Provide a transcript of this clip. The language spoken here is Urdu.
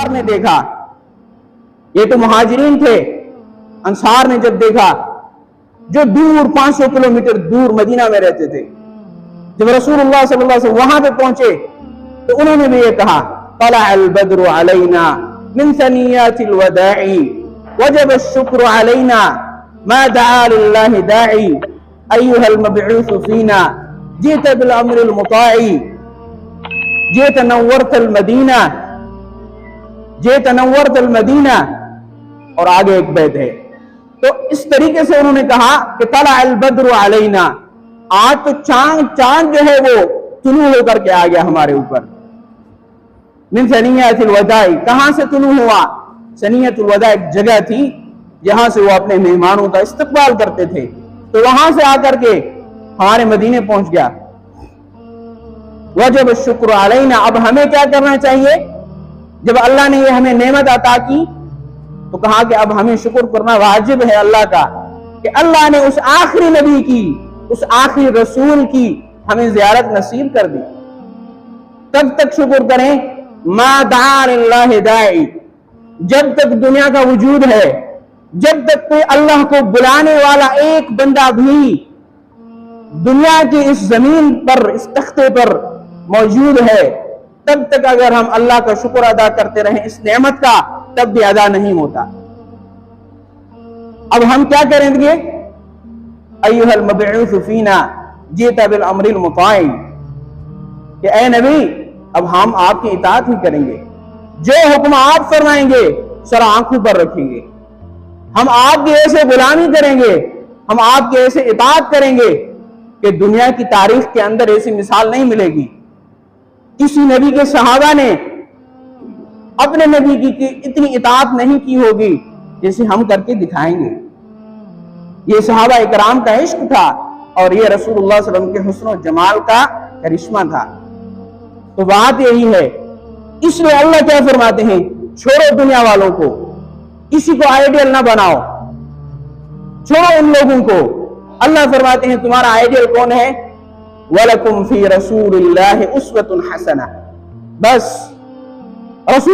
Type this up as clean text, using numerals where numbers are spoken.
انصار نے دیکھا، یہ تو مہاجرین تھے، انصار نے جب دیکھا جو دور 500 کلومیٹر دور مدینہ میں رہتے تھے، جب رسول اللہ صلی اللہ علیہ وسلم وہاں پہ پہنچے تو انہوں نے بھی یہ کہا طلع البدر علینا من ثنیات الوداع وجب الشکر علینا ما دعا للہ داعی ایها المبعوث فینا جئت بالامر المطاع جئت نورت المدینہ جئت نورت المدینہ۔ اور آگے ایک بیت ہے، تو اس طریقے سے انہوں نے کہا کہ طلع البدر علینا، آج تو چاند جو ہے وہ طلوع ہو کر کے آ گیا ہمارے اوپر۔ من ثنیات الوداع، کہاں سے طلوع ہوا؟ ثنیۃ الوداع ایک جگہ تھی جہاں سے وہ اپنے مہمانوں کا استقبال کرتے تھے، تو وہاں سے آ کر کے ہمارے مدینے پہنچ گیا۔ وجب الشکر علینا، اب ہمیں کیا کرنا چاہیے؟ جب اللہ نے یہ ہمیں نعمت عطا کی تو کہا کہ اب ہمیں شکر کرنا واجب ہے اللہ کا، کہ اللہ نے اس آخری نبی کی، اس آخری رسول کی ہمیں زیارت نصیب کر دی۔ تب تک شکر کریں ما دعا للہ داعی، جب تک دنیا کا وجود ہے، جب تک کوئی اللہ کو بلانے والا ایک بندہ بھی دنیا کی اس زمین پر، اس تختے پر موجود ہے، تب تک اگر ہم اللہ کا شکر ادا کرتے رہیں اس نعمت کا، تب بھی ادا نہیں ہوتا۔ اب ہم کیا کریں گے؟ ایھا المبعوث فینا جئت بالامر المطاع، کہ اے نبی اب ہم آپ کی اطاعت ہی کریں گے، جو حکم آپ فرمائیں گے سر آنکھوں پر رکھیں گے، ہم آپ کی ایسے غلامی کریں گے، ہم آپ کی ایسے اطاعت کریں گے کہ دنیا کی تاریخ کے اندر ایسی مثال نہیں ملے گی۔ کسی نبی کے صحابہ نے اپنے نبی کی اتنی اطاعت نہیں کی ہوگی جیسے ہم کر کے دکھائیں گے۔ یہ صحابہ اکرام کا عشق تھا اور یہ رسول اللہ صلی اللہ علیہ وسلم کے حسن و جمال کا کرشمہ تھا۔ تو بات یہی ہے، اس لیے اللہ کیا فرماتے ہیں؟ چھوڑو دنیا والوں کو، کسی کو آئیڈیل نہ بناؤ، چھوڑو ان لوگوں کو۔ اللہ فرماتے ہیں تمہارا آئیڈیل کون ہے؟ وَلَكُمْ فِي رَسُولِ اللَّهِ أُسْوَةٌ حَسَنَةٌ، بس رسول